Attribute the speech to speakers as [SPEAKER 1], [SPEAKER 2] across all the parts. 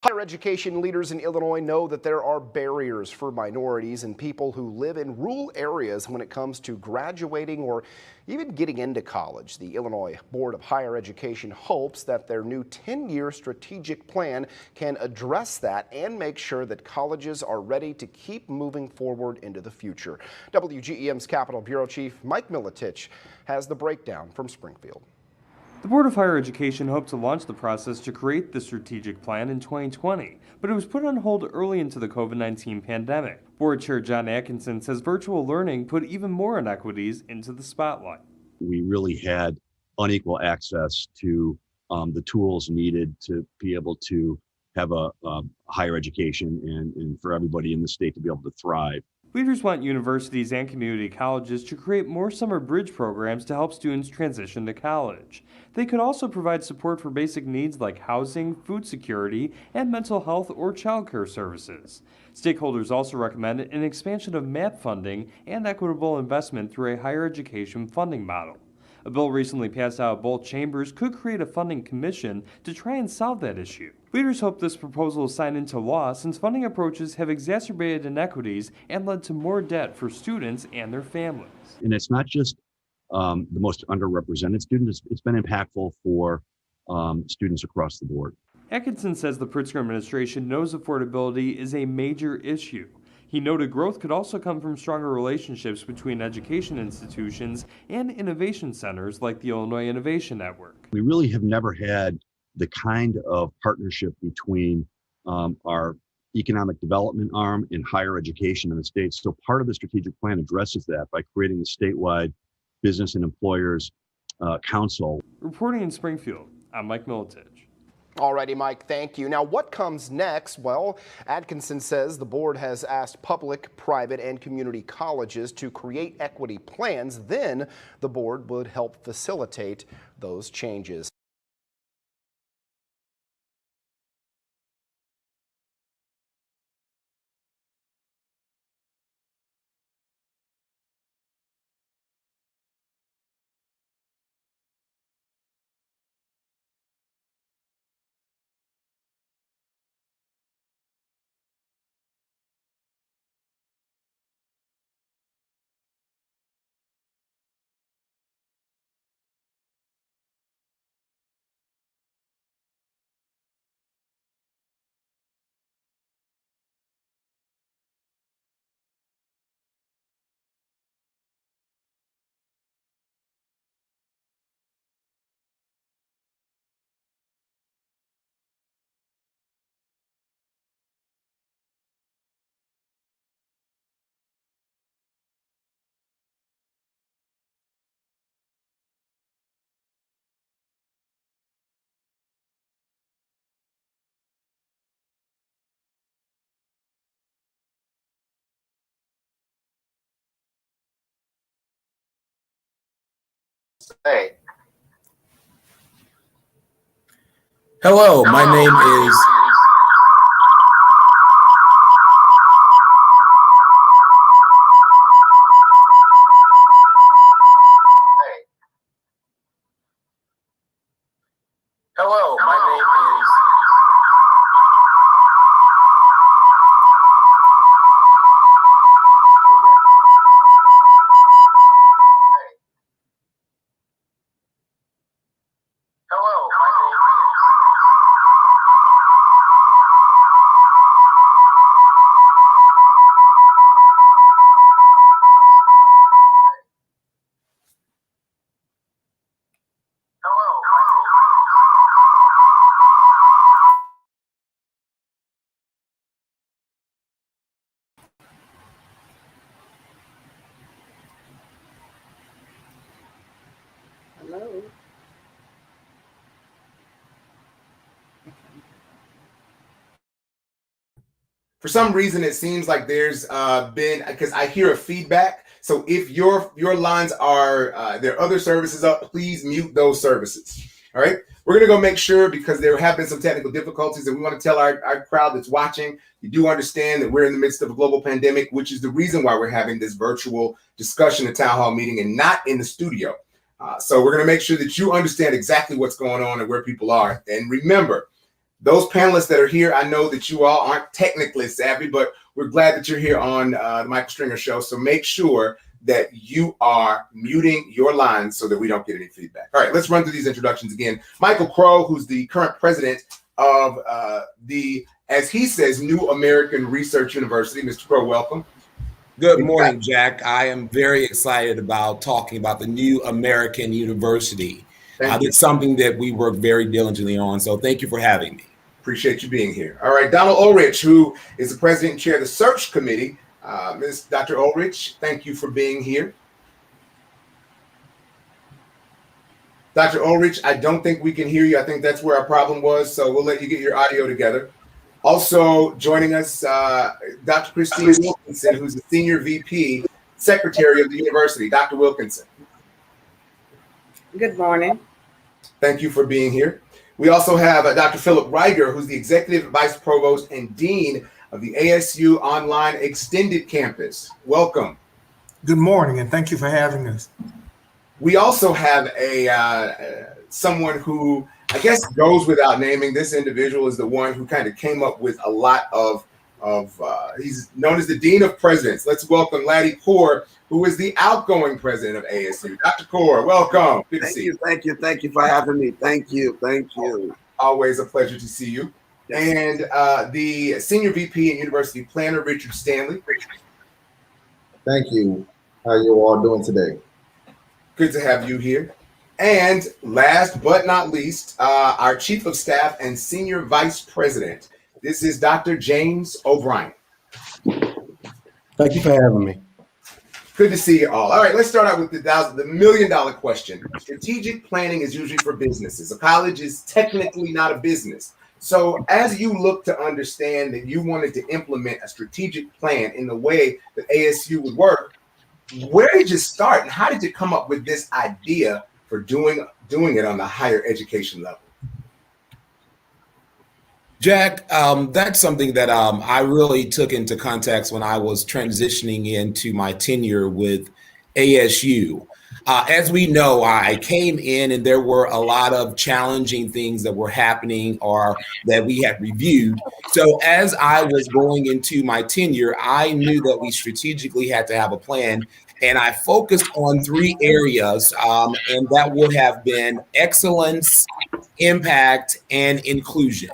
[SPEAKER 1] Higher education leaders in Illinois know that there are barriers for minorities and people who live in rural areas when it comes to graduating or even getting into college. The Illinois Board of Higher Education hopes that their new 10-year strategic plan can address that and make sure that colleges are ready to keep moving forward into the future. WGEM's Capitol Bureau Chief Mike Militich has the breakdown from Springfield.
[SPEAKER 2] The Board of Higher Education hoped to launch the process to create the strategic plan in 2020, but it was put on hold early into the COVID-19 pandemic. Board Chair John Atkinson says virtual learning put even more inequities into the spotlight.
[SPEAKER 3] We really had unequal access to the tools needed to be able to have a higher education and for everybody in the state to be able to thrive.
[SPEAKER 2] Leaders want universities and community colleges to create more summer bridge programs to help students transition to college. They could also provide support for basic needs like housing, food security, and mental health or childcare services. Stakeholders also recommend an expansion of MAP funding and equitable investment through a higher education funding model. A bill recently passed out of both chambers could create a funding commission to try and solve that issue. Leaders hope this proposal is signed into law since funding approaches have exacerbated inequities and led to more debt for students and their families.
[SPEAKER 3] And it's not just the most underrepresented students, it's been impactful for students across the board.
[SPEAKER 2] Atkinson says the Pritzker administration knows affordability is a major issue. He noted growth could also come from stronger relationships between education institutions and innovation centers like the Illinois Innovation Network.
[SPEAKER 3] We really have never had the kind of partnership between our economic development arm and higher education in the state. So part of the strategic plan addresses that by creating the statewide Business and Employers Council.
[SPEAKER 2] Reporting in Springfield, I'm Mike Militich.
[SPEAKER 1] Alrighty, Mike, thank you. Now, what comes next? Well, Atkinson says the board has asked public, private, and community colleges to create equity plans. Then the board would help facilitate those changes.
[SPEAKER 4] Hey. Hello, my name is Hello, my name is
[SPEAKER 5] Hello.
[SPEAKER 6] For some reason, it seems like there's been, because I hear a feedback. So if your lines are, there are other services up, please mute those services. All right. We're going to go make sure, because there have been some technical difficulties, and we want to tell our crowd that's watching, you do understand that we're in the midst of a global pandemic, which is the reason why we're having this virtual discussion, a town hall meeting, and not in the studio. So we're going to make sure that you understand exactly what's going on and where people are. And remember, Those panelists that are here, I know that you all aren't technically savvy, but we're glad that you're here on the Michael Stringer Show. So make sure that you are muting your lines so that we don't get any feedback. All right, let's run through these introductions again. Michael Crow, who's the current president of the, as he says, New American Research University. Mr. Crow, welcome.
[SPEAKER 5] Good morning, Jack. I am very excited about talking about the New American University. It's something that we work very diligently on, so thank you for having me.
[SPEAKER 6] Appreciate you being here. All right, Donald Ulrich, who is the president and chair of the search committee. Dr. Ulrich, thank you for being here. Dr. Ulrich, I don't think we can hear you. I think that's where our problem was, so we'll let you get your audio together. Also joining us, Dr. Christine Wilkinson, who's the Senior VP, Secretary of the University. Dr. Wilkinson.
[SPEAKER 7] Good morning.
[SPEAKER 6] Thank you for being here. We also have Dr. Philip Reiger, who's the Executive Vice Provost and Dean of the ASU Online Extended Campus. Welcome.
[SPEAKER 8] Good morning, and thank you for having us.
[SPEAKER 6] We also have someone who I guess goes without naming. This individual is the one who kind of came up with a lot of he's known as the Dean of Presidents. Let's welcome Laddie Kaur, who is the outgoing president of ASU. Dr. Kaur, welcome. Good to see you.
[SPEAKER 9] Thank you for having me. Thank you.
[SPEAKER 6] Always a pleasure to see you. And the Senior VP and University Planner, Richard Stanley.
[SPEAKER 10] Thank you. How are you all doing today?
[SPEAKER 6] Good to have you here. And last but not least, our Chief of Staff and Senior Vice President. This is Dr. James O'Brien.
[SPEAKER 10] Thank you for having me.
[SPEAKER 6] Good to see you all. All right, let's start out with the million-dollar question. Strategic planning is usually for businesses. A college is technically not a business. So as you look to understand that you wanted to implement a strategic plan in the way that ASU would work, where did you start and how did you come up with this idea for doing it on the higher education level?
[SPEAKER 5] Jack, that's something that I really took into context when I was transitioning into my tenure with ASU. As we know, I came in and there were a lot of challenging things that were happening or that we had reviewed. So as I was going into my tenure, I knew that we strategically had to have a plan. And I focused on 3 areas, and that would have been excellence, impact, and inclusion.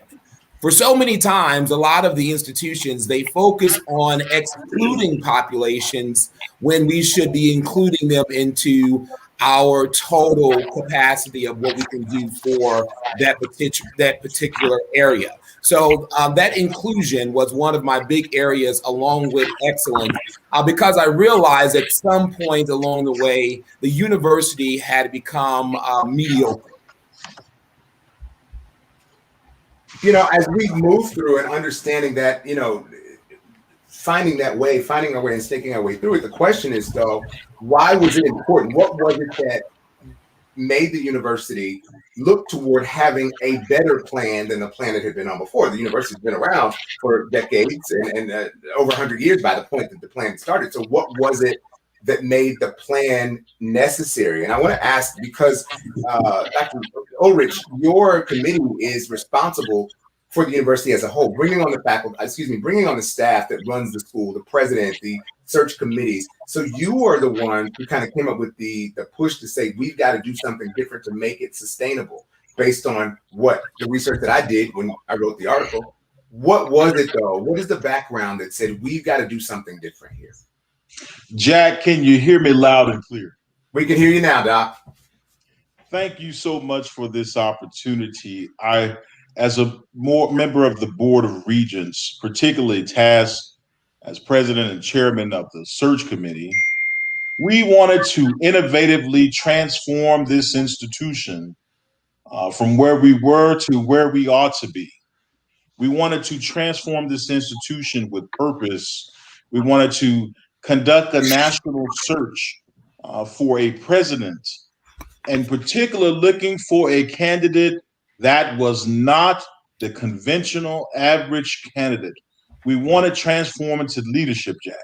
[SPEAKER 5] For so many times, a lot of the institutions, they focus on excluding populations when we should be including them into our total capacity of what we can do for that particular area. So that inclusion was one of my big areas along with excellence, because I realized at some point along the way, the university had become mediocre.
[SPEAKER 6] You know, as we move through and understanding that, you know, finding our way and sneaking our way through it, the question is, though, why was it important? What was it that made the university look toward having a better plan than the plan that had been on before? The university's been around for decades and over 100 years by the point that the plan started. So what was it that made the plan necessary? And I want to ask, because Dr. Ulrich, your committee is responsible for the university as a whole, bringing on the staff that runs the school, the president, the search committees. So you are the one who kind of came up with the push to say, we've got to do something different to make it sustainable based on what the research that I did when I wrote the article. What was it though? What is the background that said, we've got to do something different here?
[SPEAKER 11] Jack, can you hear me loud and clear?
[SPEAKER 6] We can hear you now, Doc.
[SPEAKER 11] Thank you so much for this opportunity. I, as a member of the Board of Regents, particularly tasked as president and chairman of the search committee, we wanted to innovatively transform this institution from where we were to where we ought to be. We wanted to transform this institution with purpose. We wanted to conduct a national search for a president, in particular looking for a candidate that was not the conventional average candidate. We want to transform into leadership, Jack.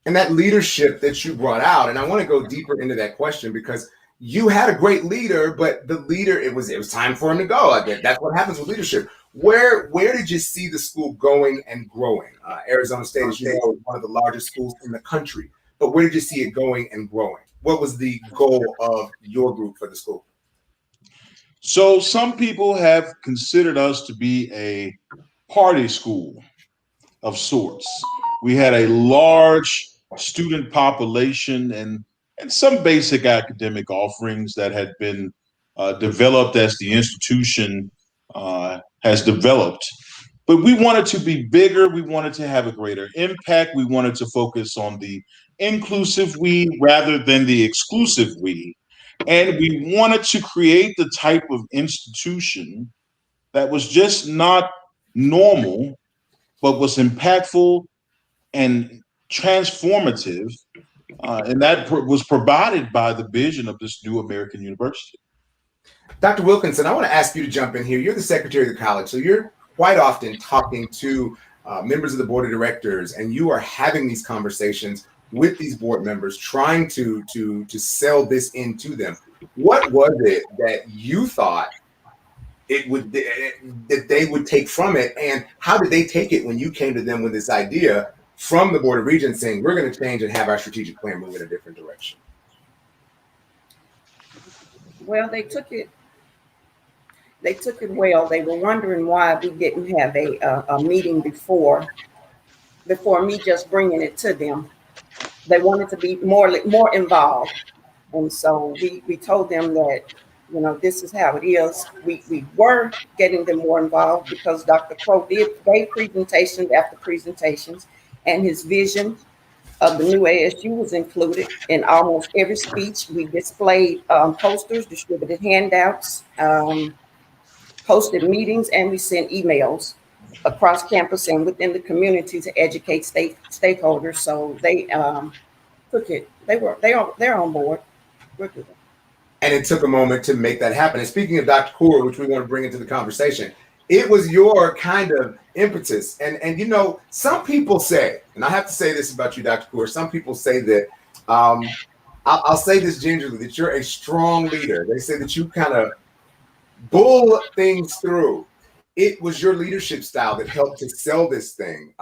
[SPEAKER 6] And that leadership that you brought out, and I want to go deeper into that question because, you had a great leader, but the leader, it was time for him to go. Like, that's what happens with leadership. Where did you see the school going and growing? Arizona State, as you know, is one of the largest schools in the country. But where did you see it going and growing? What was the goal of your group for the school?
[SPEAKER 11] So some people have considered us to be a party school of sorts. We had a large student population and some basic academic offerings that had been developed as the institution has developed. But we wanted to be bigger. We wanted to have a greater impact. We wanted to focus on the inclusive we rather than the exclusive we. And we wanted to create the type of institution that was just not normal, but was impactful and transformative. And that was provided by the vision of this new American university.
[SPEAKER 6] Dr. Wilkinson, I want to ask you to jump in here. You're the secretary of the college, so you're quite often talking to members of the board of directors, and you are having these conversations with these board members, trying to sell this into them. What was it that you thought that they would take from it, and how did they take it when you came to them with this idea from the board of regents saying we're going to change and have our strategic plan move in a different direction?
[SPEAKER 7] Well, they took it well. They were wondering why we didn't have a meeting before me just bringing it to them. They wanted to be more involved. And so we told them that, this is how it is. We were getting them more involved because Dr. Crow gave presentations after presentations, and his vision of the new ASU was included in almost every speech. We displayed posters, distributed handouts, hosted meetings, and we sent emails across campus and within the community to educate stakeholders. So they took it. They're on board. We're good.
[SPEAKER 6] And it took a moment to make that happen. And speaking of Dr. Kaur, which we want to bring into the conversation, it was your kind of impetus. And some people say, and I have to say this about you, Dr. Kaur, some people say that, I'll say this gingerly, that you're a strong leader. They say that you kind of bull things through. It was your leadership style that helped to sell this thing.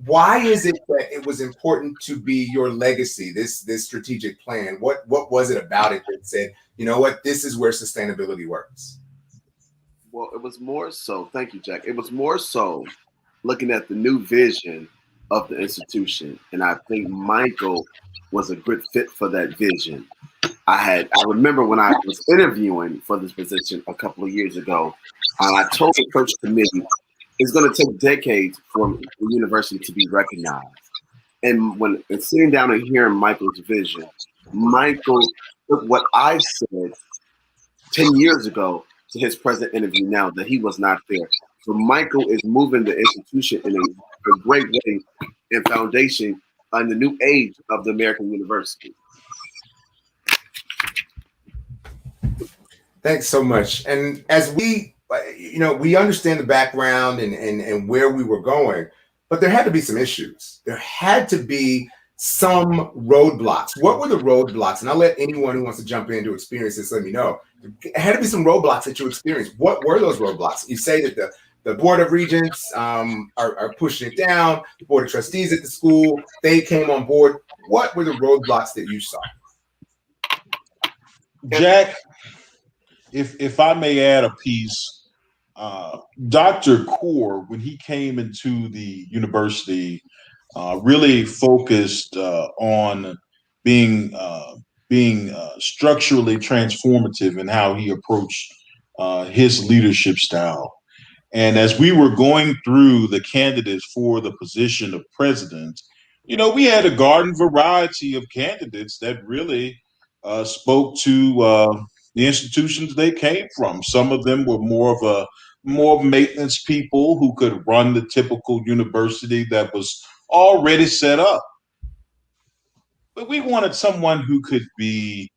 [SPEAKER 6] Why is it that it was important to be your legacy, this strategic plan? What was it about it that said, you know what, this is where sustainability works?
[SPEAKER 9] Well, it was more so, thank you, Jack. It was more so looking at the new vision of the institution. And I think Michael was a good fit for that vision. I remember when I was interviewing for this position a couple of years ago, I told the search committee it's going to take decades for the university to be recognized. And when sitting down and hearing Michael's vision, Michael took what I said 10 years ago to his present interview now that he was not there. So Michael is moving the institution in a great way and foundation on the new age of the American university.
[SPEAKER 6] Thanks so much. And as we understand the background and where we were going, but there had to be some issues. There had to be some roadblocks. What were the roadblocks? And I'll let anyone who wants to jump in to experience this, let me know. There had to be some roadblocks that you experienced. What were those roadblocks? You say that the Board of Regents are pushing it down. The Board of Trustees at the school, they came on board. What were the roadblocks that you saw?
[SPEAKER 11] Jack, if I may add a piece, Dr. Kaur, when he came into the university, really focused on being structurally transformative in how he approached his leadership style. And as we were going through the candidates for the position of president, we had a garden variety of candidates that really spoke to the institutions they came from. Some of them were more maintenance people who could run the typical university that was already set up. But we wanted someone who could be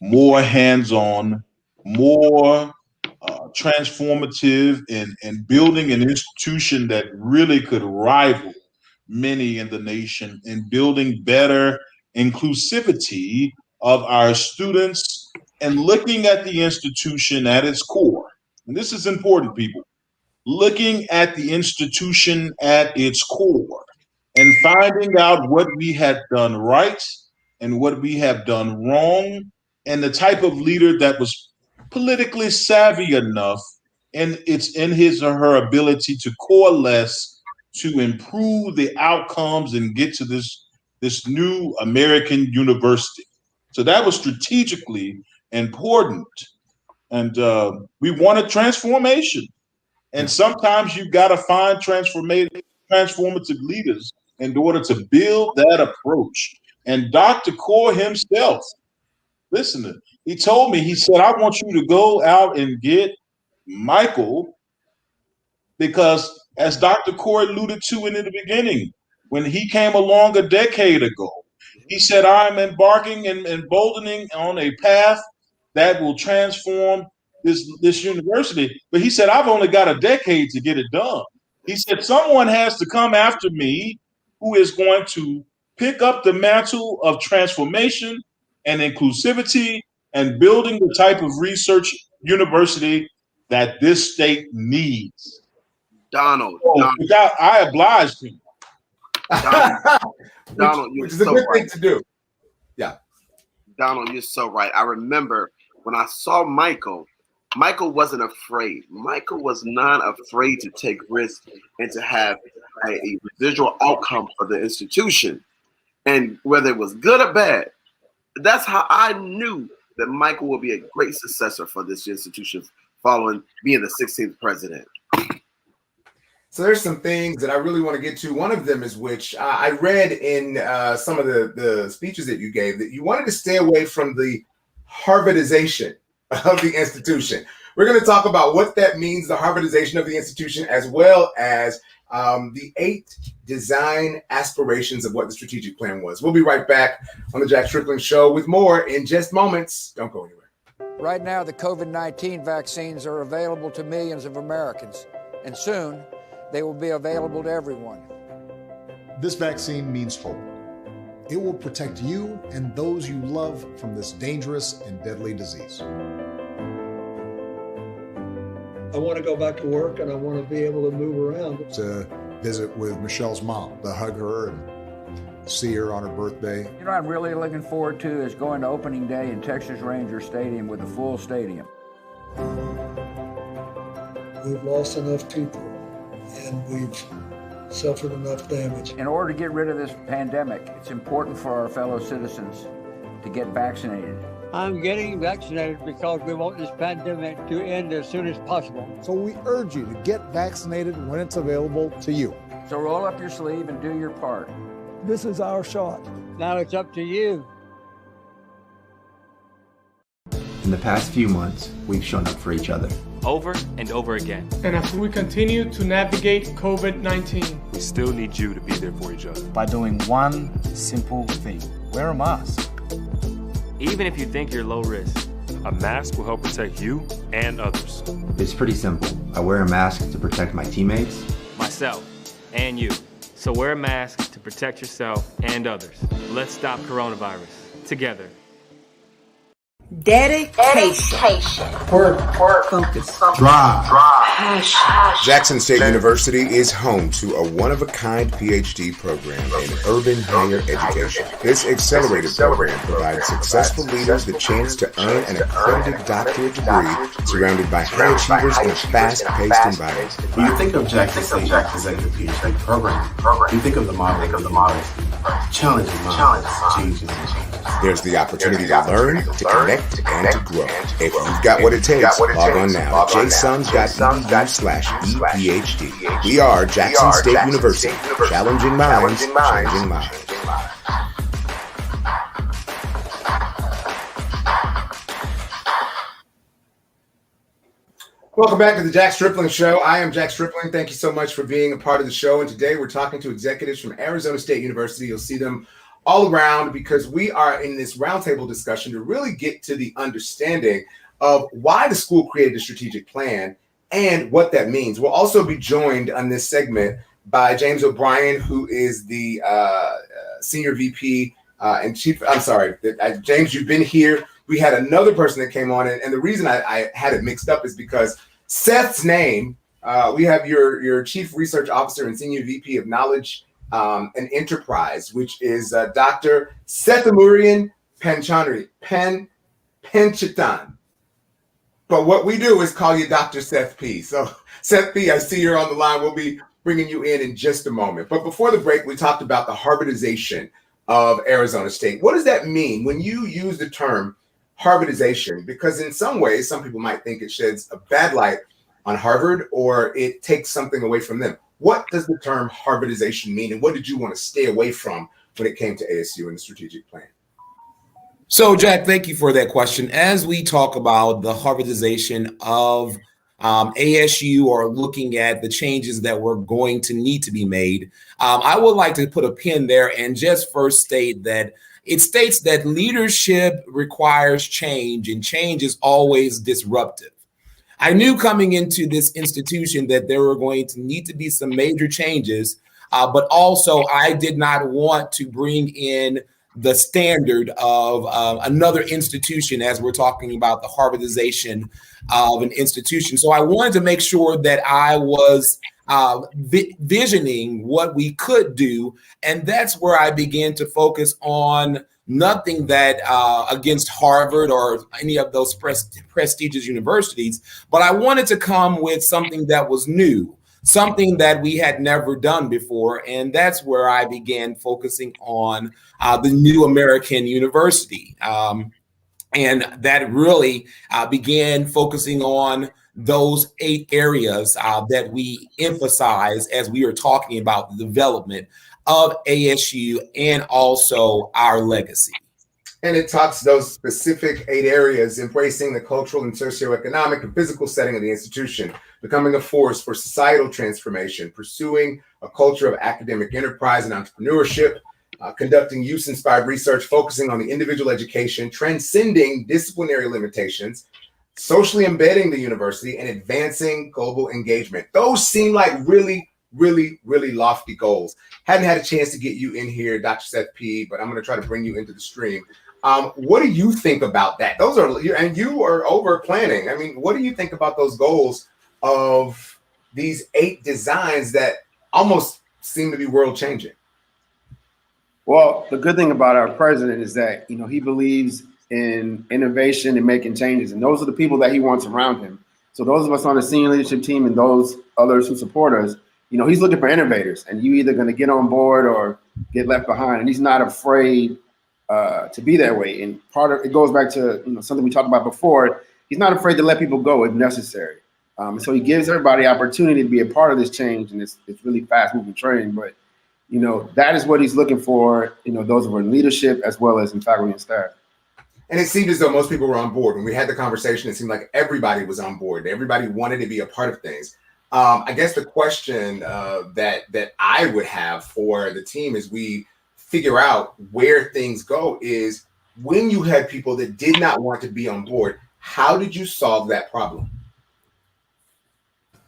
[SPEAKER 11] more hands-on, more transformative in building an institution that really could rival many in the nation in building better inclusivity of our students and looking at the institution at its core. And this is important, people. Looking at the institution at its core and finding out what we had done right and what we have done wrong, and the type of leader that was politically savvy enough, and it's in his or her ability to coalesce to improve the outcomes and get to this new American university. So that was strategically important. And we wanted transformation. And sometimes you've got to find transformative leaders in order to build that approach. And Dr. Core himself, listen, he told me, he said, I want you to go out and get Michael, because as Dr. Core alluded to in the beginning, when he came along a decade ago, he said, I'm embarking and emboldening on a path that will transform this university. But he said, I've only got a decade to get it done. He said, someone has to come after me who is going to pick up the mantle of transformation and inclusivity and building the type of research university that this state needs.
[SPEAKER 9] Donald.
[SPEAKER 11] I obliged him.
[SPEAKER 9] Donald,
[SPEAKER 6] which is a good thing to do. Yeah.
[SPEAKER 9] Donald, you're so right. I remember when I saw Michael wasn't afraid. Michael was not afraid to take risks and to have a residual outcome for the institution. And whether it was good or bad, that's how I knew that Michael will be a great successor for this institution following being the 16th president.
[SPEAKER 6] So there's some things that I really want to get to. One of them is which I read in some of the speeches that you gave, that you wanted to stay away from the Harvardization of the institution. We're going to talk about what that means, the Harvardization of the institution, as well as the 8 design aspirations of what the strategic plan was. We'll be right back on the Jack Strickland Show with more in just moments. Don't go anywhere.
[SPEAKER 12] Right now, the COVID-19 vaccines are available to millions of Americans, and soon they will be available to everyone.
[SPEAKER 13] This vaccine means hope. It will protect you and those you love from this dangerous and deadly disease.
[SPEAKER 14] I want to go back to work, and I want to be able to move around.
[SPEAKER 13] To visit with Michelle's mom, to hug her and see her on her birthday.
[SPEAKER 12] You know what I'm really looking forward to is going to opening day in Texas Ranger Stadium with a full stadium.
[SPEAKER 14] We've lost enough people, and we've suffered enough damage.
[SPEAKER 12] In order to get rid of this pandemic, it's important for our fellow citizens to get vaccinated.
[SPEAKER 15] I'm getting vaccinated because we want this pandemic to end as soon as possible.
[SPEAKER 13] So we urge you to get vaccinated when it's available to you.
[SPEAKER 12] So roll up your sleeve and do your part.
[SPEAKER 15] This is our shot. Now it's up to you.
[SPEAKER 16] In the past few months, we've shown up for each other.
[SPEAKER 17] Over and over again.
[SPEAKER 18] And as we continue to navigate COVID-19,
[SPEAKER 17] we still need you to be there for each other.
[SPEAKER 19] By doing one simple thing: wear a mask.
[SPEAKER 17] Even if you think you're low risk, a mask will help protect you and others.
[SPEAKER 16] It's pretty simple. I wear a mask to protect my teammates,
[SPEAKER 17] myself, and you. So wear a mask to protect yourself and others. Let's stop coronavirus together.
[SPEAKER 7] Dedication.
[SPEAKER 6] Work.
[SPEAKER 7] Focus.
[SPEAKER 6] Drive. Jackson State University is home to a one-of-a-kind PhD program in urban higher education. This accelerated program provides successful leaders the chance to earn an accredited doctorate degree surrounded by high achievers in a fast-paced environment.
[SPEAKER 20] When you think of Jackson State Executive PhD program, you think of the model, challenging minds, changing minds.
[SPEAKER 6] There's the opportunity to learn, to connect, and to grow. If you've got what it takes, log on now to jsuns.edu/ephd. We are Jackson State University, challenging minds, changing minds. Welcome back to the Jack Strickland Show. I am Jack Strickland. Thank you so much for being a part of the show. And today we're talking to executives from Arizona State University. You'll see them all around because we are in this roundtable discussion to really get to the understanding of why the school created a strategic plan and what that means. We'll also be joined on this segment by James O'Brien, who is the Senior VP and Chief, I'm sorry, James, you've been here. We had another person that came on, and the reason I had it mixed up is because Seth's name, we have your Chief Research Officer and Senior VP of Knowledge and Enterprise, which is Dr. Sethamurian Panchitan. But what we do is call you Dr. Seth P. So Seth P., I see you're on the line. We'll be bringing you in just a moment. But before the break, we talked about the Harvardization of Arizona State. What does that mean when you use the term Harvardization? Because in some ways, some people might think it sheds a bad light on Harvard or it takes something away from them. What does the term Harvardization mean, and what did you want to stay away from when it came to ASU and the strategic plan?
[SPEAKER 5] So, Jack, thank you for that question. As we talk about the Harvardization of ASU or looking at the changes that were going to need to be made, I would like to put a pin there and just first state that it states that leadership requires change, and change is always disruptive. I knew coming into this institution that there were going to need to be some major changes, but also I did not want to bring in the standard of another institution as we're talking about the Harvardization of an institution. So I wanted to make sure that I was visioning what we could do. And that's where I began to focus on nothing that against Harvard or any of those prestigious universities, but I wanted to come with something that was new, something that we had never done before. And that's where I began focusing on the New American University. And that really began focusing on those 8 areas that we emphasize as we are talking about the development of ASU and also our legacy.
[SPEAKER 6] And it talks those specific 8 areas: embracing the cultural and socioeconomic and physical setting of the institution, becoming a force for societal transformation, pursuing a culture of academic enterprise and entrepreneurship, conducting use-inspired research, focusing on the individual education, transcending disciplinary limitations, socially embedding the university, and advancing global engagement. Those seem like really, really, really lofty goals. Hadn't had a chance to get you in here, Dr. Seth P., but I'm going to try to bring you into the stream. What do you think about that? Those are, and you are over planning. I mean, what do you think about those goals of these 8 designs that almost seem to be world changing?
[SPEAKER 21] Well, the good thing about our president is that, he believes in innovation and making changes. And those are the people that he wants around him. So those of us on the senior leadership team and those others who support us, he's looking for innovators, and you either going to get on board or get left behind. And he's not afraid to be that way. And part of it goes back to something we talked about before. He's not afraid to let people go if necessary. So he gives everybody opportunity to be a part of this change, and it's really fast moving train. But that is what he's looking for. Those who are in leadership as well as in faculty and staff.
[SPEAKER 6] And it seemed as though most people were on board. When we had the conversation, it seemed like everybody was on board. Everybody wanted to be a part of things. I guess the question that I would have for the team as we figure out where things go is, when you had people that did not want to be on board, how did you solve that problem?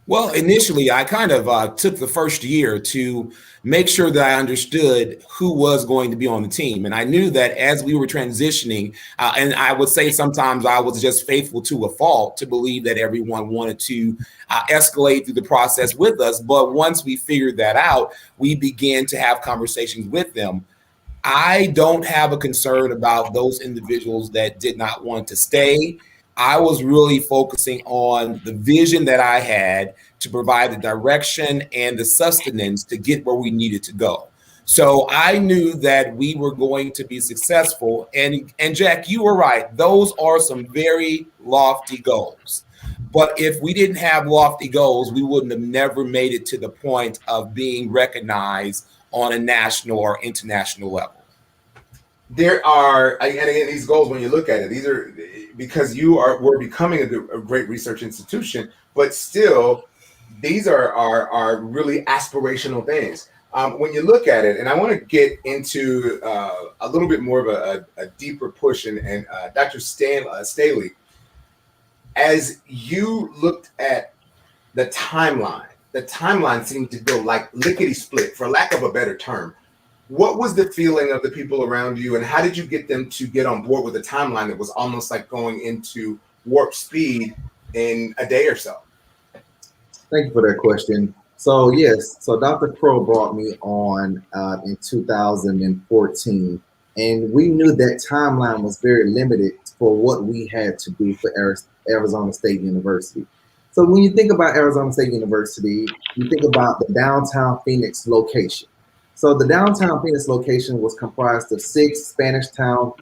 [SPEAKER 5] Well, initially, I kind of took the first year to make sure that I understood who was going to be on the team. And I knew that as we were transitioning, and I would say sometimes I was just faithful to a fault to believe that everyone wanted to escalate through the process with us. But once we figured that out, we began to have conversations with them. I don't have a concern about those individuals that did not want to stay. I was really focusing on the vision that I had to provide the direction and the sustenance to get where we needed to go. So I knew that we were going to be successful. And Jack, you were right. Those are some very lofty goals. But if we didn't have lofty goals, we wouldn't have never made it to the point of being recognized on a national or international level.
[SPEAKER 6] There are, and again, these goals, when you look at it, these are because we're becoming a great research institution, but still, these are really aspirational things. When you look at it, and I want to get into a little bit more of a deeper push, and Dr. Staley, as you looked at the timeline seemed to go like lickety split, for lack of a better term. What was the feeling of the people around you, and how did you get them to get on board with a timeline that was almost like going into warp speed in a day or so?
[SPEAKER 10] Thank you for that question. So yes, so Dr. Crow brought me on in 2014, and we knew that timeline was very limited for what we had to do for Arizona State University. So when you think about Arizona State University, you think about the downtown Phoenix location. So the downtown Phoenix location was comprised of 6 Spanish-style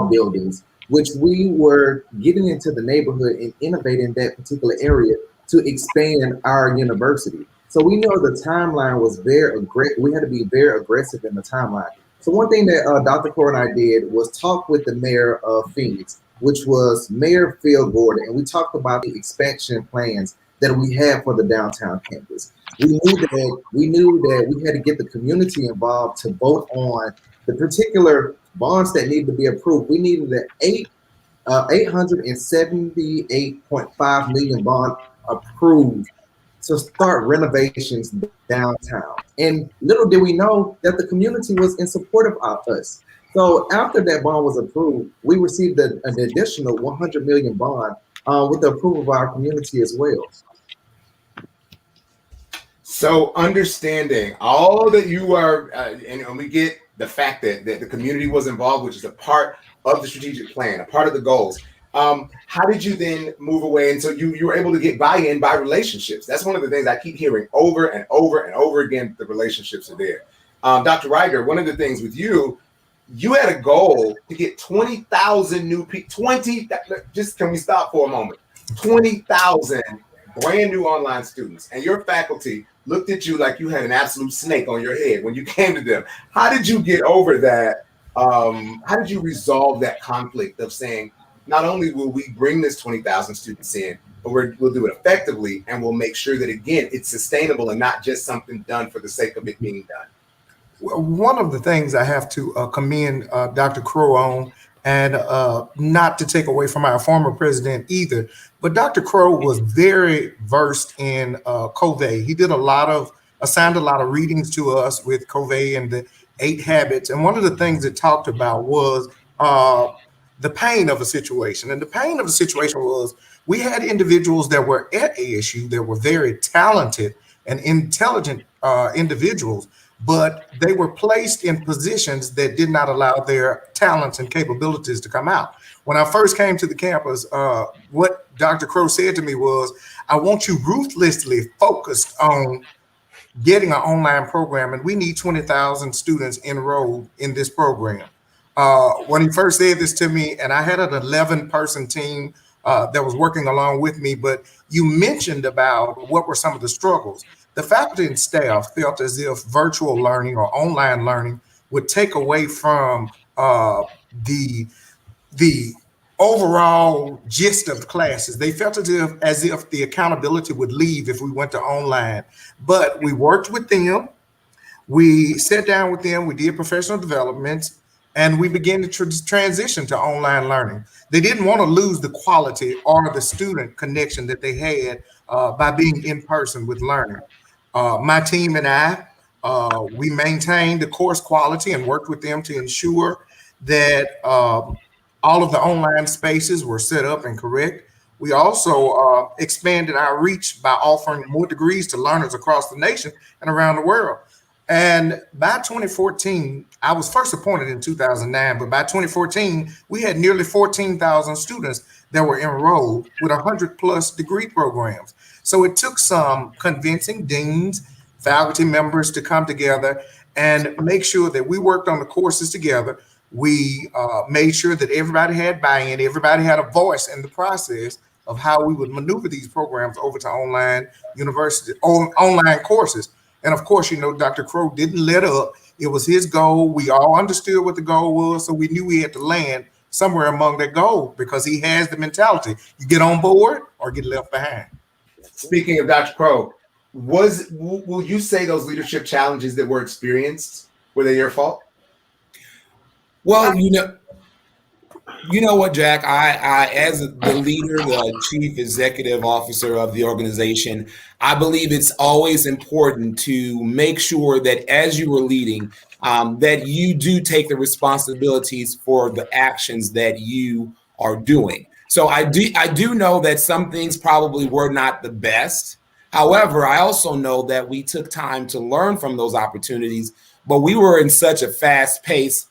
[SPEAKER 10] buildings, which we were getting into the neighborhood and innovating that particular area to expand our university. So we know the timeline was very aggressive. We had to be very aggressive in the timeline. So one thing that Dr. Core and I did was talk with the mayor of Phoenix, which was Mayor Phil Gordon, and we talked about the expansion plans that we had for the downtown campus. We knew that we had to get the community involved to vote on the particular bonds that needed to be approved. We needed an $878.5 million bond approved to start renovations downtown. And little did we know that the community was in support of us. So after that bond was approved, we received an additional $100 million bond with the approval of our community as well.
[SPEAKER 6] So understanding all that you are, and we get the fact that the community was involved, which is a part of the strategic plan, a part of the goals. How did you then move away? And so you were able to get buy-in by relationships. That's one of the things I keep hearing over and over and over again. The relationships are there. Dr. Riger, one of the things with you had a goal to get 20,000 new people. Just can we stop for a moment? 20,000 brand new online students, and your faculty looked at you like you had an absolute snake on your head when you came to them. How did you get over that? How did you resolve that conflict of saying, not only will we bring this 20,000 students in, but we'll do it effectively, and we'll make sure that, again, it's sustainable and not just something done for the sake of it being done?
[SPEAKER 8] Well, one of the things I have to commend Dr. Crow on, and not to take away from our former president either, but Dr. Crow was very versed in Covey. He did assigned a lot of readings to us with Covey and the 8 Habits. And one of the things it talked about was the pain of a situation. And the pain of the situation was we had individuals that were at ASU that were very talented and intelligent individuals, but they were placed in positions that did not allow their talents and capabilities to come out. When I first came to the campus, what Dr. Crow said to me was, I want you ruthlessly focused on getting an online program, and we need 20,000 students enrolled in this program. When he first said this to me, and I had an 11-person team that was working along with me, but you mentioned about what were some of the struggles. The faculty and staff felt as if virtual learning or online learning would take away from the overall gist of classes. They felt as if the accountability would leave if we went to online. But we worked with them. We sat down with them. We did professional development, and we began to transition to online learning. They didn't want to lose the quality or the student connection that they had by being in person with learning. My team and I, we maintained the course quality and worked with them to ensure that all of the online spaces were set up and correct. We also expanded our reach by offering more degrees to learners across the nation and around the world. And by 2014, I was first appointed in 2009, but by 2014, we had nearly 14,000 students that were enrolled with 100+ degree programs. So it took some convincing deans, faculty members to come together and make sure that we worked on the courses together. We made sure that everybody had buy-in, everybody had a voice in the process of how we would maneuver these programs over to online courses. And of course, Dr. Crow didn't let up. It was his goal. We all understood what the goal was, so we knew we had to land somewhere among that goal because he has the mentality. You get on board or get left behind.
[SPEAKER 6] Speaking of Dr. Crow, will you say those leadership challenges that were experienced, were they your fault?
[SPEAKER 5] Well, you know what, Jack, I as the leader, the chief executive officer of the organization, I believe it's always important to make sure that as you are leading, that you do take the responsibilities for the actions that you are doing. So I do know that some things probably were not the best. However, I also know that we took time to learn from those opportunities, but we were in such a fast-paced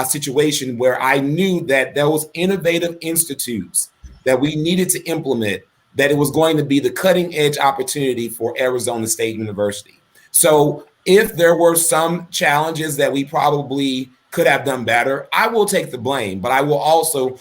[SPEAKER 5] situation where I knew that those innovative institutes that we needed to implement, that it was going to be the cutting edge opportunity for Arizona State University. So if there were some challenges that we probably could have done better, I will take the blame, but I will also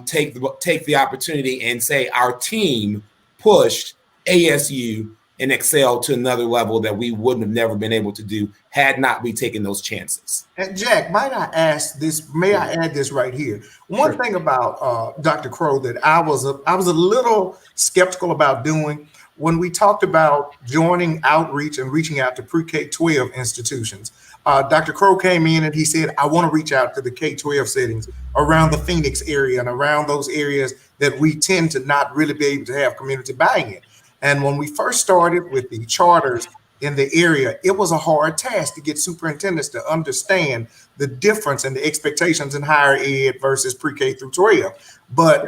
[SPEAKER 5] take the opportunity and say our team pushed ASU and excel to another level that we wouldn't have never been able to do had not we taken those chances.
[SPEAKER 8] And Jack, might I ask this? May I add this right here? One thing about Dr. Crow that I was a little skeptical about doing when we talked about joining outreach and reaching out to pre-K-12 institutions. Dr. Crow came in and he said, I want to reach out to the K-12 settings around the Phoenix area and around those areas that we tend to not really be able to have community buy-in. And when we first started with the charters in the area, it was a hard task to get superintendents to understand the difference in the expectations in higher ed versus pre-K through 12. But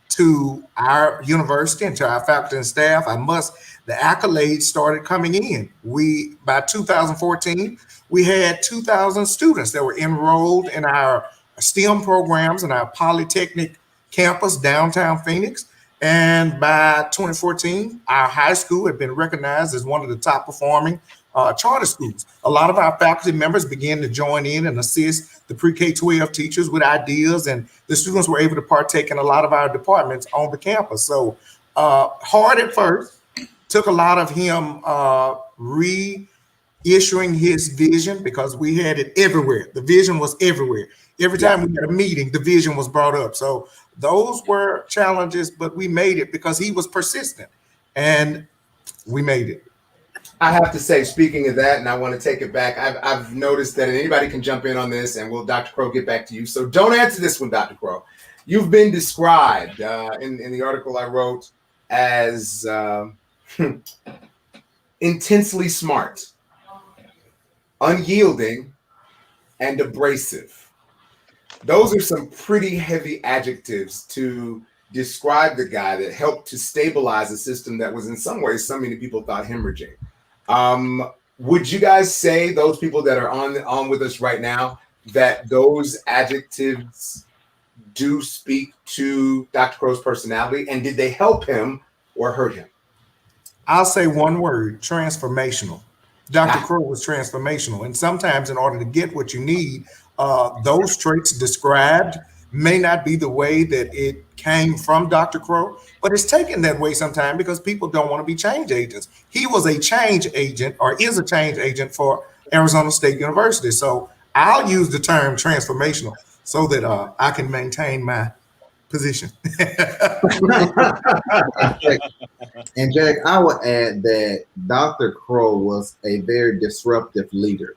[SPEAKER 8] to our university and to our faculty and staff, the accolades started coming in. By 2014, we had 2,000 students that were enrolled in our STEM programs in our Polytechnic campus, downtown Phoenix. And by 2014, our high school had been recognized as one of the top performing charter schools. A lot of our faculty members began to join in and assist the pre-K-12 teachers with ideas, and the students were able to partake in a lot of our departments on the campus. So hard at first, took a lot of him reissuing his vision because we had it everywhere. The vision was everywhere. Every time we had a meeting, the vision was brought up. So those were challenges, but we made it because he was persistent and we made it.
[SPEAKER 6] I have to say, speaking of that, and I want to take it back, I've noticed that anybody can jump in on this, and we'll, Dr. Crow, get back to you. So don't answer this one, Dr. Crow. You've been described in the article I wrote as intensely smart, unyielding, and abrasive. Those are some pretty heavy adjectives to describe the guy that helped to stabilize a system that was in some ways, so many people thought hemorrhaging. Would you guys say, those people that are on with us right now, that those adjectives do speak to Dr. Crow's personality? And did they help him or hurt him?
[SPEAKER 8] I'll say one word: transformational. Dr. Crow was transformational. And sometimes in order to get what you need, those traits described may not be the way that it came from Dr. Crow, but it's taken that way sometimes because people don't want to be change agents. He was a change agent, or is a change agent, for Arizona State University. So I'll use the term transformational so that I can maintain my position.
[SPEAKER 10] And Jack, I would add that Dr. Crow was a very disruptive leader.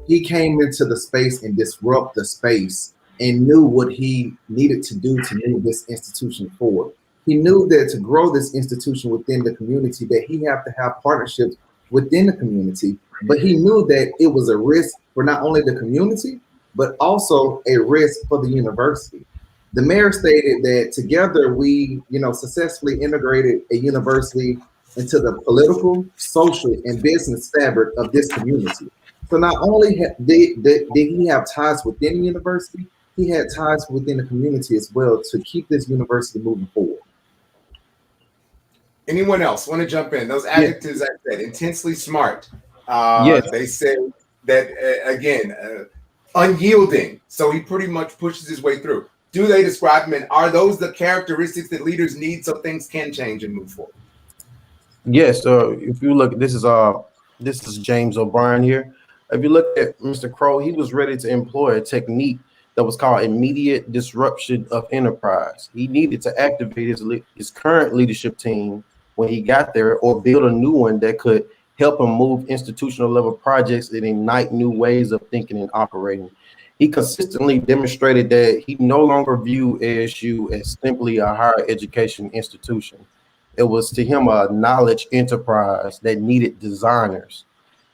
[SPEAKER 10] He came into the space and disrupt the space and knew what he needed to do to move this institution forward. He knew that to grow this institution within the community, that he had to have partnerships within the community, but he knew that it was a risk for not only the community, but also a risk for the university. The mayor stated that together we, successfully integrated a university into the political, social, and business fabric of this community. So not only did he have ties within the university, he had ties within the community as well to keep this university moving forward.
[SPEAKER 6] Anyone else want to jump in? Those adjectives I said: intensely smart. They say that, again, unyielding. So he pretty much pushes his way through. Do they describe him, and are those the characteristics that leaders need so things can change and move forward?
[SPEAKER 3] Yes. If you look, this is James O'Brien here. If you look at Mr. Crow, he was ready to employ a technique that was called immediate disruption of enterprise. He needed to activate his current leadership team when he got there, or build a new one that could help him move institutional level projects and ignite new ways of thinking and operating. He consistently demonstrated that he no longer viewed ASU as simply a higher education institution. It was to him a knowledge enterprise that needed designers.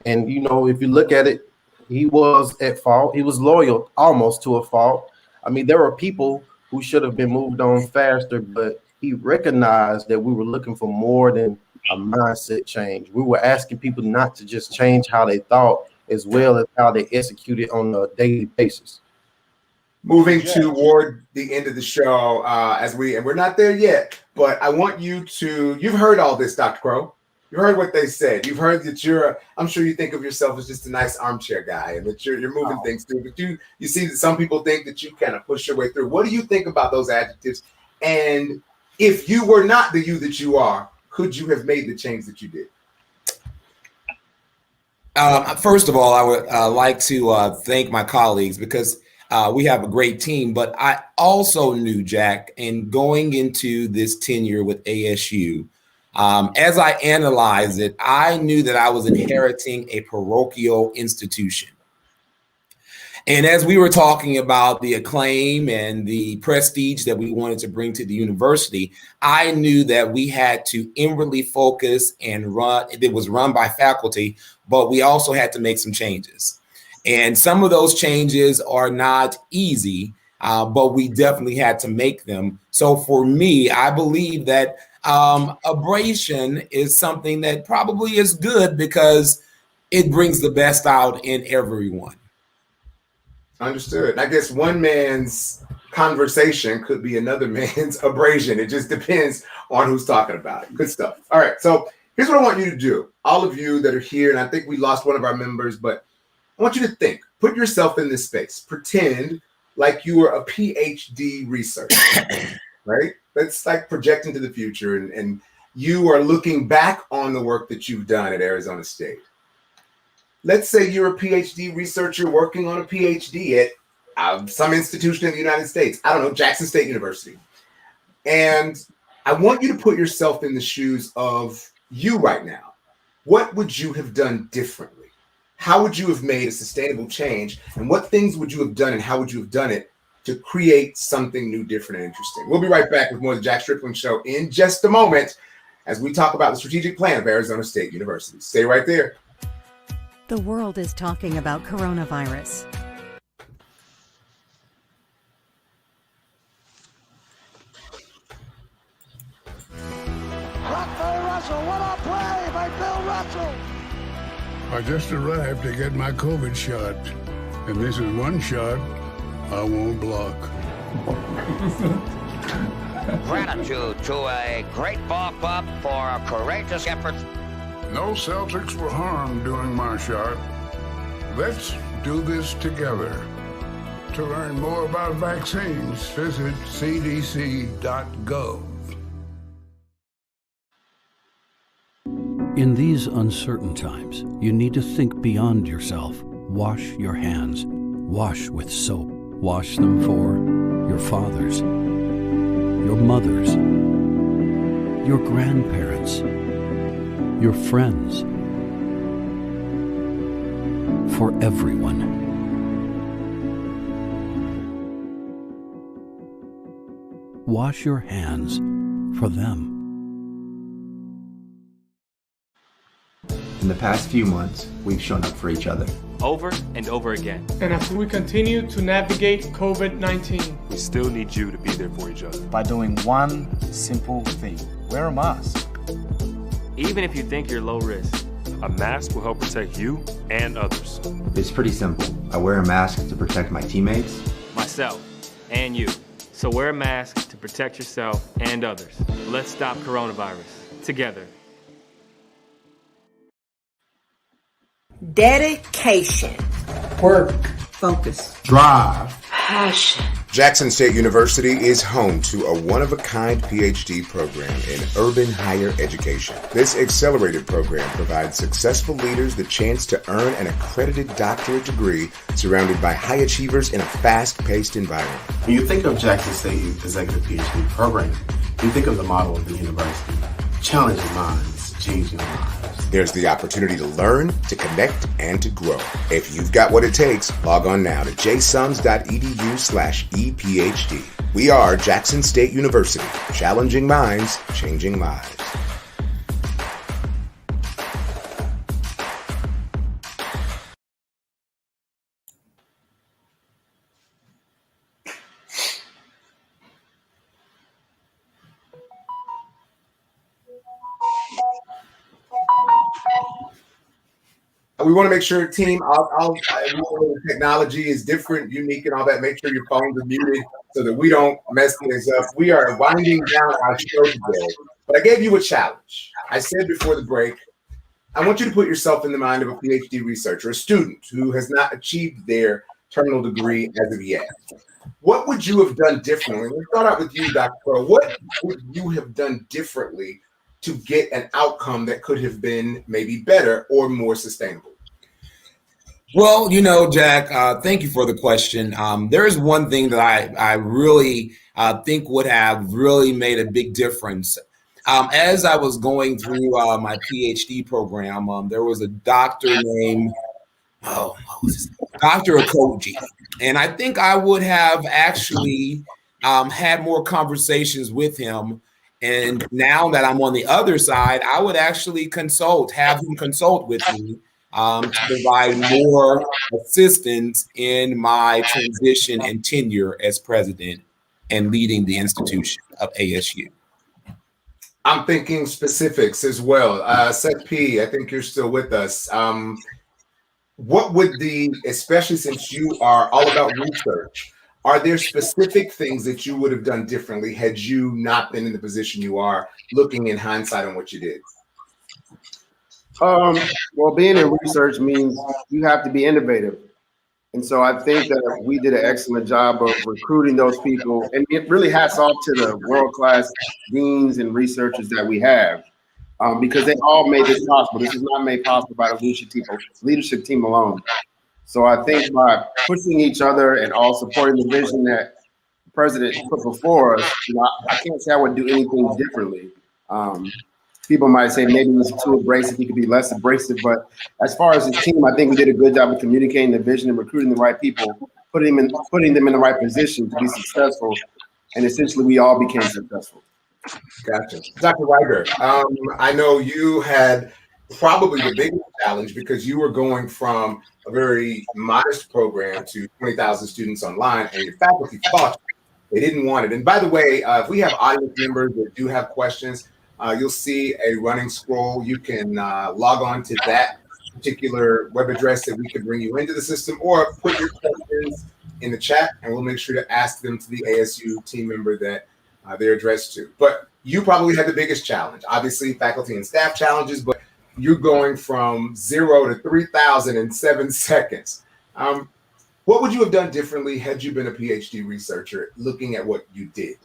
[SPEAKER 3] And, if you look at it, he was at fault. He was loyal almost to a fault. I mean, there were people who should have been moved on faster, but he recognized that we were looking for more than a mindset change. We were asking people not to just change how they thought, as well as how they executed on a daily basis.
[SPEAKER 6] Moving toward the end of the show, and we're not there yet, but I want you to, you've heard all this, Dr. Crow. You heard what they said. You've heard that I'm sure you think of yourself as just a nice armchair guy and that you're moving things through, but you see that some people think that you kind of push your way through. What do you think about those adjectives? And if you were not the you that you are, could you have made the change that you did?
[SPEAKER 5] First of all, I would like to thank my colleagues because we have a great team, but I also knew, Jack, in going into this tenure with ASU, as I analyzed it, I knew that I was inheriting a parochial institution. And as we were talking about the acclaim and the prestige that we wanted to bring to the university, I knew that we had to inwardly focus and run. It was run by faculty, but we also had to make some changes. And some of those changes are not easy, but we definitely had to make them. So for me, I believe that abrasion is something that probably is good because it brings the best out in everyone.
[SPEAKER 6] Understood. I guess one man's conversation could be another man's abrasion. It just depends on who's talking about it. Good stuff. All right. So here's what I want you to do. All of you that are here, and I think we lost one of our members, but I want you to think, put yourself in this space, pretend like you were a PhD researcher, right? That's like projecting to the future. And you are looking back on the work that you've done at Arizona State. Let's say you're a PhD researcher working on a PhD at some institution in the United States. I don't know, Jackson State University. And I want you to put yourself in the shoes of you right now. What would you have done differently? How would you have made a sustainable change? And what things would you have done and how would you have done it to create something new, different, and interesting? We'll be right back with more of the Jack Strickland Show in just a moment as we talk about the strategic plan of Arizona State University. Stay right there.
[SPEAKER 2] The world is talking about coronavirus.
[SPEAKER 22] Russell, what a play by Bill Russell!
[SPEAKER 23] I just arrived to get my COVID shot, and this is one shot I won't block.
[SPEAKER 24] Gratitude to a great ball club for a courageous effort.
[SPEAKER 23] No Celtics were harmed during my shot. Let's do this together. To learn more about vaccines, visit cdc.gov.
[SPEAKER 25] In these uncertain times, you need to think beyond yourself. Wash your hands. Wash with soap. Wash them for your fathers, your mothers, your grandparents, your friends, for everyone. Wash your hands for them.
[SPEAKER 16] In the past few months, we've shown up for each other.
[SPEAKER 17] Over and over again.
[SPEAKER 18] And as we continue to navigate COVID-19,
[SPEAKER 17] we still need you to be there for each other.
[SPEAKER 19] By doing one simple thing: wear a mask.
[SPEAKER 17] Even if you think you're low risk, a mask will help protect you and others.
[SPEAKER 16] It's pretty simple. I wear a mask to protect my teammates,
[SPEAKER 17] myself, and you. So wear a mask to protect yourself and others. Let's stop coronavirus together.
[SPEAKER 26] Dedication.
[SPEAKER 27] Work.
[SPEAKER 26] Focus.
[SPEAKER 21] Drive.
[SPEAKER 26] Passion.
[SPEAKER 6] Jackson State University is home to a one-of-a-kind PhD program in urban higher education. This accelerated program provides successful leaders the chance to earn an accredited doctorate degree surrounded by high achievers in a fast-paced environment.
[SPEAKER 20] When you think of Jackson State Executive PhD program, you think of the model of the university: challenging minds, changing lives.
[SPEAKER 6] There's the opportunity to learn, to connect, and to grow. If you've got what it takes, log on now to jsums.edu/ephd. We are Jackson State University, challenging minds, changing lives. We want to make sure, team, technology is different, unique, and all that. Make sure your phones are muted so that we don't mess things up. We are winding down our show today, but I gave you a challenge. I said before the break, I want you to put yourself in the mind of a PhD researcher, a student who has not achieved their terminal degree as of yet. What would you have done differently? Let's start out with you, Dr. Crow. What would you have done differently to get an outcome that could have been maybe better or more sustainable?
[SPEAKER 5] Well, you know, Jack, thank you for the question. There is one thing that I really think would have really made a big difference. As I was going through my PhD program, there was a doctor named Dr. Okoji, and I think I would have actually had more conversations with him. And now that I'm on the other side, I would actually have him consult with me to provide more assistance in my transition and tenure as president and leading the institution of ASU.
[SPEAKER 6] I'm thinking specifics as well. Seth P., I think you're still with us. What would especially since you are all about research, are there specific things that you would have done differently had you not been in the position you are, looking in hindsight on what you did?
[SPEAKER 21] Well, being in research means you have to be innovative. And so I think that we did an excellent job of recruiting those people. And it really hats off to the world-class deans and researchers that we have, because they all made this possible. This is not made possible by the leadership team alone. So I think by pushing each other and all supporting the vision that the president put before us, I can't say I would do anything differently. People might say maybe he was too abrasive, he could be less abrasive, but as far as his team, I think we did a good job of communicating the vision and recruiting the right people, putting them in the right position to be successful, and essentially we all became successful.
[SPEAKER 6] Gotcha. Dr. Weiger, I know you had probably the biggest challenge because you were going from a very modest program to 20,000 students online, and your faculty thought they didn't want it. And by the way, if we have audience members that do have questions, you'll see a running scroll. You can log on to that particular web address that we can bring you into the system, or put your questions in the chat and we'll make sure to ask them to the ASU team member that they're addressed to. But you probably had the biggest challenge. Obviously, faculty and staff challenges, but you're going from 0 to 3,000 in 7 seconds. What would you have done differently had you been a PhD researcher looking at what you did?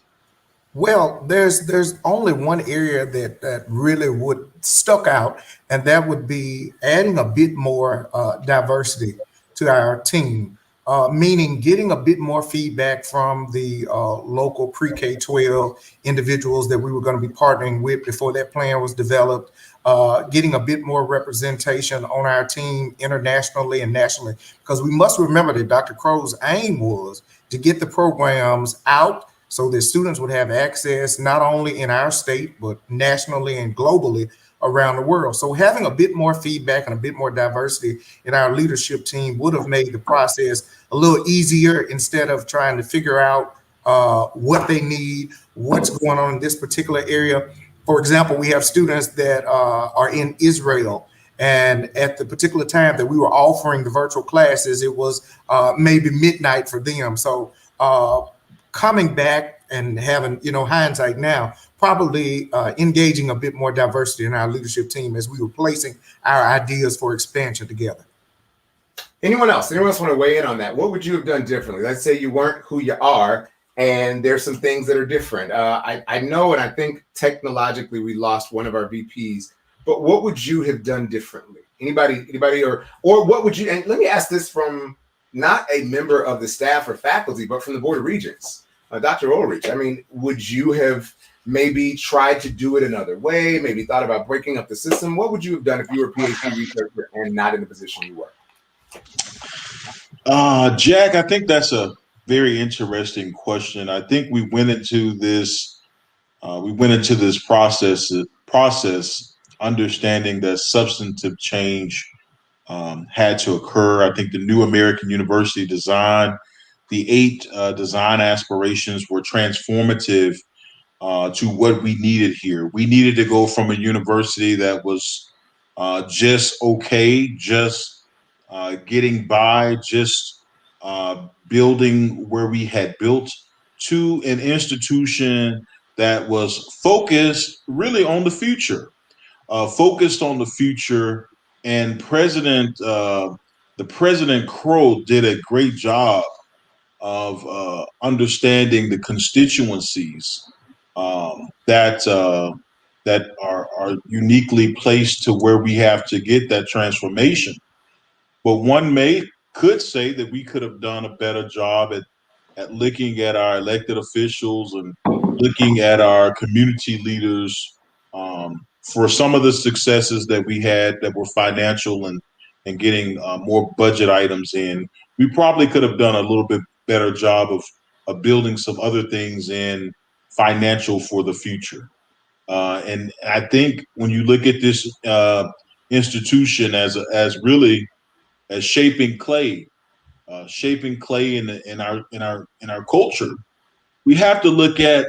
[SPEAKER 8] Well, there's only one area that really would stuck out, and that would be adding a bit more diversity to our team, meaning getting a bit more feedback from the local pre-K-12 individuals that we were going to be partnering with before that plan was developed, getting a bit more representation on our team internationally and nationally, because we must remember that Dr. Crow's aim was to get the programs out so that students would have access not only in our state, but nationally and globally around the world. So having a bit more feedback and a bit more diversity in our leadership team would have made the process a little easier instead of trying to figure out what they need, what's going on in this particular area. For example, we have students that are in Israel, and at the particular time that we were offering the virtual classes, it was maybe midnight for them. So coming back and having, hindsight now, probably engaging a bit more diversity in our leadership team as we were placing our ideas for expansion together.
[SPEAKER 6] Anyone else want to weigh in on that? What would you have done differently? Let's say you weren't who you are and there's some things that are different. I know, and I think technologically we lost one of our VPs, but what would you have done differently? Anybody, or what would you, and let me ask this from not a member of the staff or faculty, but from the Board of Regents. Dr. Ulrich, I mean, would you have maybe tried to do it another way, maybe thought about breaking up the system? What would you have done if you were a PhD researcher and not in the position you were?
[SPEAKER 1] Jack, I think that's a very interesting question. I think we went into this process understanding that substantive change had to occur. I think the new American University design, the 8 design aspirations were transformative to what we needed here. We needed to go from a university that was just okay, just getting by, just building where we had built, to an institution that was focused really on the future, and the President Crow did a great job of understanding the constituencies that are uniquely placed to where we have to get that transformation. But could say that we could have done a better job at looking at our elected officials and looking at our community leaders for some of the successes that we had that were financial and getting more budget items in. We probably could have done a little bit better job of building some other things in financial for the future. And I think when you look at this institution as really as shaping clay in our culture, we have to look at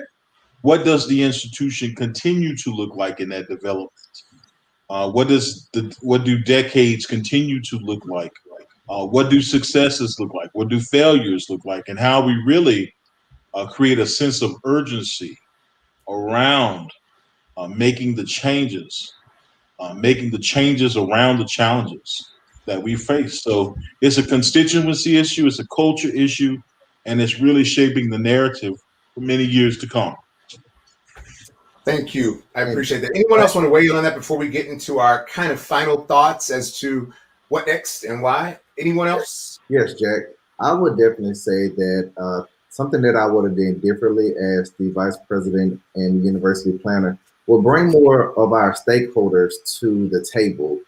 [SPEAKER 1] what does the institution continue to look like in that development. What do decades continue to look like? What do successes look like? What do failures look like? And how we really create a sense of urgency around making the changes around the challenges that we face. So it's a constituency issue, it's a culture issue, and it's really shaping the narrative for many years to come.
[SPEAKER 6] Thank you. I appreciate that. Anyone else want to weigh in on that before we get into our kind of final thoughts as to what next and why? Anyone else?
[SPEAKER 10] Yes, Jack. I would definitely say that something that I would have done differently as the vice president and university planner will bring more of our stakeholders to the table,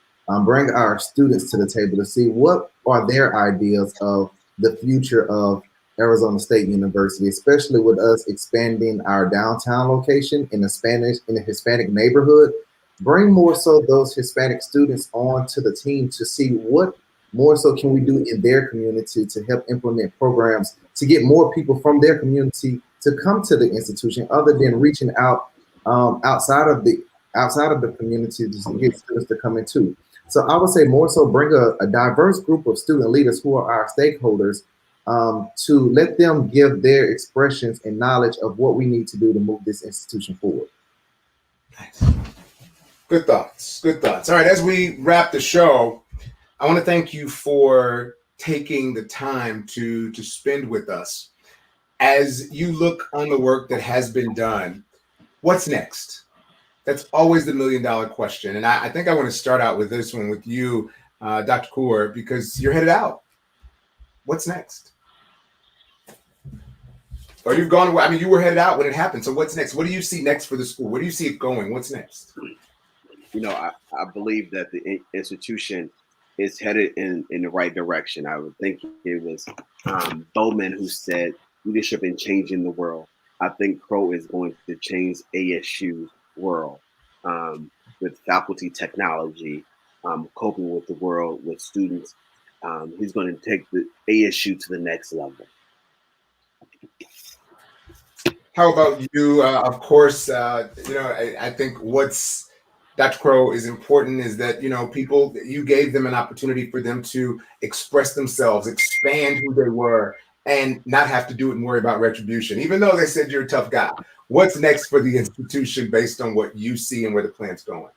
[SPEAKER 10] bring our students to the table to see what are their ideas of the future of Arizona State University, especially with us expanding our downtown location in the Hispanic neighborhood. Bring more so those Hispanic students onto the team to see what more so can we do in their community to help implement programs to get more people from their community to come to the institution, other than reaching out outside of the community to get students to come in too. So I would say more so bring a diverse group of student leaders who are our stakeholders, to let them give their expressions and knowledge of what we need to do to move this institution forward.
[SPEAKER 6] Nice. Good thoughts. Good thoughts. All right, as we wrap the show, I want to thank you for taking the time to spend with us. As you look on the work that has been done, what's next? That's always the $1 million question. And I think I want to start out with this one with you, Dr. Kaur, because you're headed out. What's next? Or you've gone away. I mean, you were headed out when it happened. So what's next? What do you see next for the school? Where do you see it going? What's next?
[SPEAKER 4] You know, I believe that the institution is headed in the right direction. I would think it was Bowman who said leadership in changing the world. I think Crow is going to change ASU's world with faculty technology, coping with the world, with students. He's going to take the ASU to the next level.
[SPEAKER 6] How about you? Of course, I think what's Dr. Crow is important is that, people, you gave them an opportunity for them to express themselves, expand who they were, and not have to do it and worry about retribution, even though they said you're a tough guy. What's next for the institution based on what you see and where the plan's going?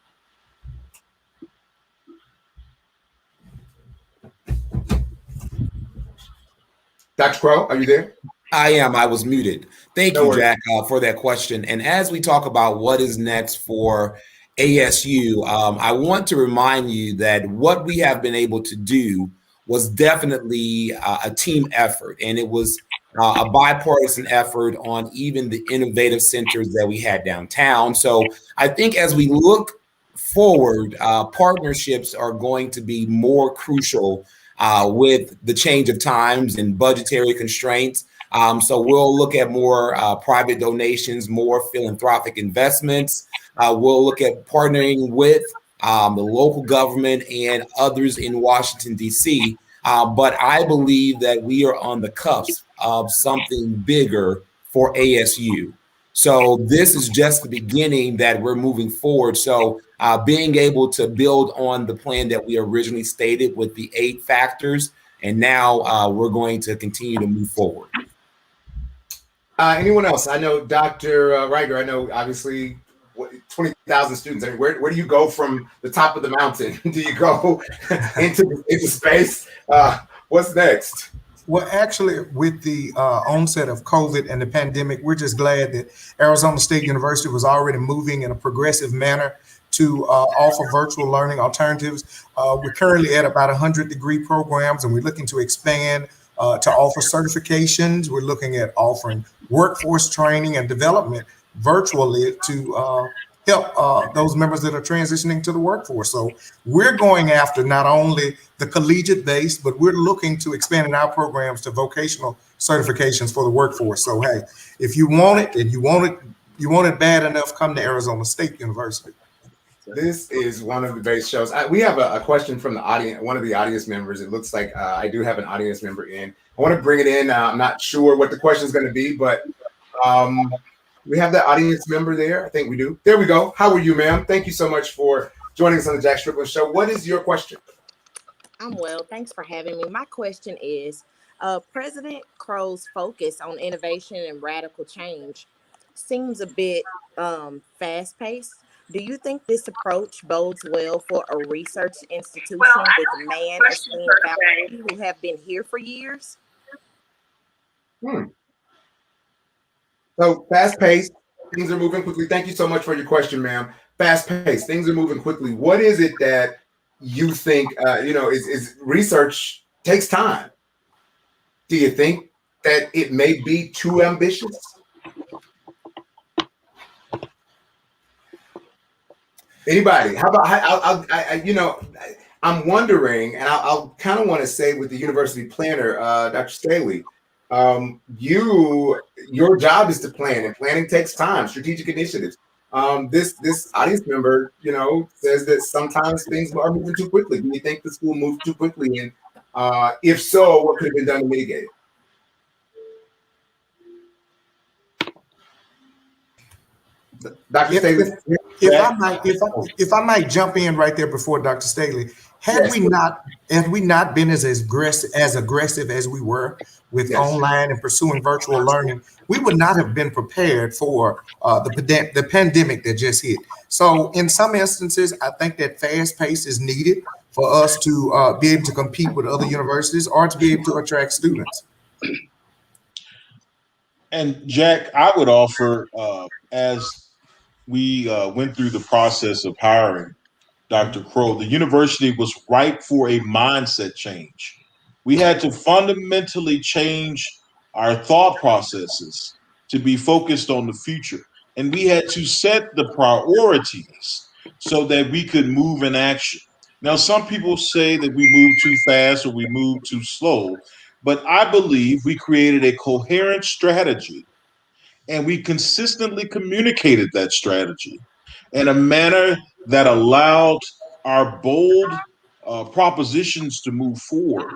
[SPEAKER 6] Dr. Crow, are you there?
[SPEAKER 5] I am. I was muted. Thank you, Jack, for that question. And as we talk about what is next for ASU, I want to remind you that what we have been able to do was definitely a team effort, and it was a bipartisan effort on even the innovative centers that we had downtown. So I think as we look forward, partnerships are going to be more crucial with the change of times and budgetary constraints. So we'll look at more private donations, more philanthropic investments. We'll look at partnering with the local government and others in Washington, D.C. But I believe that we are on the cusp of something bigger for ASU. So this is just the beginning that we're moving forward. So being able to build on the plan that we originally stated with the 8 factors. And now we're going to continue to move forward.
[SPEAKER 6] Anyone else? I know Dr. Riger, I know obviously 20,000 students. I mean, where do you go from the top of the mountain? Do you go into space? What's next?
[SPEAKER 8] Well, actually, with the onset of COVID and the pandemic, we're just glad that Arizona State University was already moving in a progressive manner to offer virtual learning alternatives. We're currently at about 100 degree programs, and we're looking to expand to offer certifications. We're looking at offering workforce training and development virtually to help those members that are transitioning to the workforce. So we're going after not only the collegiate base, but we're looking to expand in our programs to vocational certifications for the workforce. So, hey, if you want it and you want it bad enough, come to Arizona State University.
[SPEAKER 6] This is one of the base shows. We have a question from the audience, one of the audience members. It looks like I do have an audience member in. I want to bring it in. I'm not sure what the question is going to be, but we have the audience member there. I think we do. There we go. How are you, ma'am? Thank you so much for joining us on the Jack Strickland Show. What is your question?
[SPEAKER 9] I'm well. Thanks for having me. My question is, President Crow's focus on innovation and radical change seems a bit fast-paced. Do you think this approach bodes well for a research institution with man esteemed faculty who have been here for years?
[SPEAKER 6] So fast-paced, things are moving quickly. Thank you so much for your question, ma'am. Fast-paced, things are moving quickly. What is it that you think, is research takes time? Do you think that it may be too ambitious? Anybody? How about I'm wondering, and I'll kind of want to say with the university planner, Dr. Staley, your job is to plan, and planning takes time. Strategic initiatives. This audience member, says that sometimes things are moving too quickly. Do you think the school moved too quickly, and if so, what could have been done to mitigate it? Dr. Staley.
[SPEAKER 8] If I might jump in right there before Dr. Staley, had we not been as aggressive as we were with online and pursuing virtual learning, we would not have been prepared for the pandemic that just hit. So in some instances, I think that fast pace is needed for us to be able to compete with other universities or to be able to attract students.
[SPEAKER 1] And Jack, I would offer, as we went through the process of hiring Dr. Crow, the university was ripe for a mindset change. We had to fundamentally change our thought processes to be focused on the future. And we had to set the priorities so that we could move in action. Now, some people say that we move too fast or we move too slow, but I believe we created a coherent strategy and we consistently communicated that strategy in a manner that allowed our bold propositions to move forward.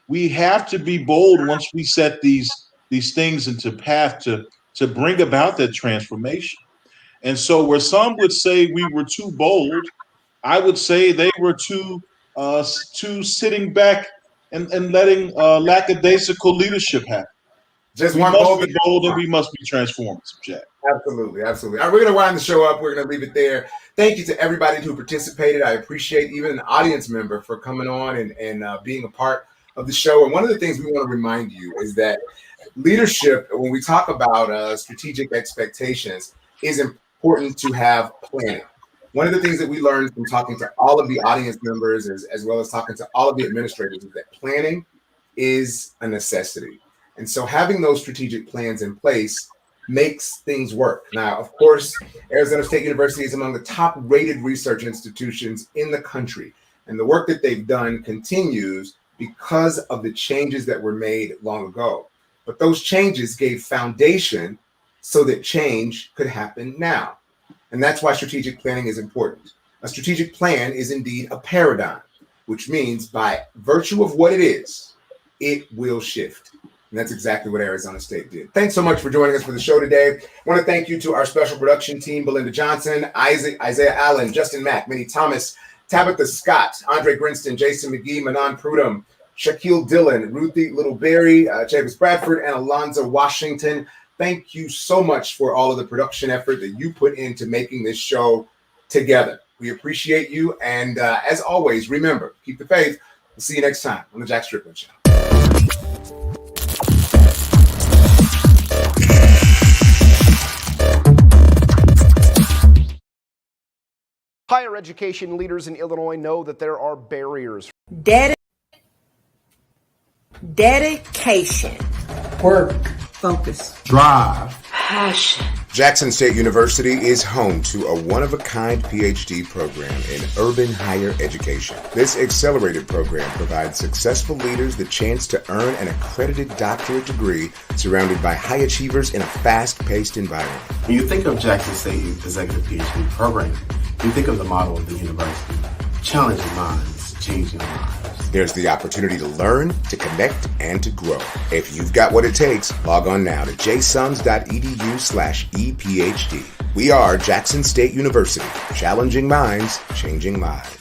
[SPEAKER 1] We have to be bold once we set these things into path to bring about that transformation. And so where some would say we were too bold, I would say they were too sitting back and letting lackadaisical leadership happen. We must be bold and we must be transformative, Jack.
[SPEAKER 6] Absolutely, absolutely. All right, we're going to wind the show up. We're going to leave it there. Thank you to everybody who participated. I appreciate even an audience member for coming on and being a part of the show. And one of the things we want to remind you is that leadership, when we talk about strategic expectations, is important to have planning. One of the things that we learned from talking to all of the audience members, as well as talking to all of the administrators, is that planning is a necessity. And so having those strategic plans in place makes things work. Now, of course, Arizona State University is among the top rated research institutions in the country. And the work that they've done continues because of the changes that were made long ago. But those changes gave foundation so that change could happen now. And that's why strategic planning is important. A strategic plan is indeed a paradigm, which means by virtue of what it is, it will shift. And that's exactly what Arizona State did. Thanks so much for joining us for the show today. I want to thank you to our special production team, Belinda Johnson, Isaiah Allen, Justin Mack, Minnie Thomas, Tabitha Scott, Andre Grinston, Jason McGee, Manon Prudhomme, Shaquille Dillon, Ruthie Littleberry, Chavis Bradford, and Alonzo Washington. Thank you so much for all of the production effort that you put into making this show together. We appreciate you. And as always, remember, keep the faith. We'll see you next time on the Jack Strickland Show.
[SPEAKER 7] Higher education leaders in Illinois know that there are barriers.
[SPEAKER 26] Dedication. Work. Focus.
[SPEAKER 20] Drive.
[SPEAKER 26] Passion.
[SPEAKER 11] Jackson State University is home to a one-of-a-kind PhD program in urban higher education. This accelerated program provides successful leaders the chance to earn an accredited doctorate degree surrounded by high achievers in a fast-paced environment.
[SPEAKER 20] When you think of Jackson State Executive PhD program, you think of the model of the university. Challenging minds, changing lives.
[SPEAKER 11] There's the opportunity to learn, to connect, and to grow. If you've got what it takes, log on now to jsums.edu/ephd. We are Jackson State University, challenging minds, changing lives.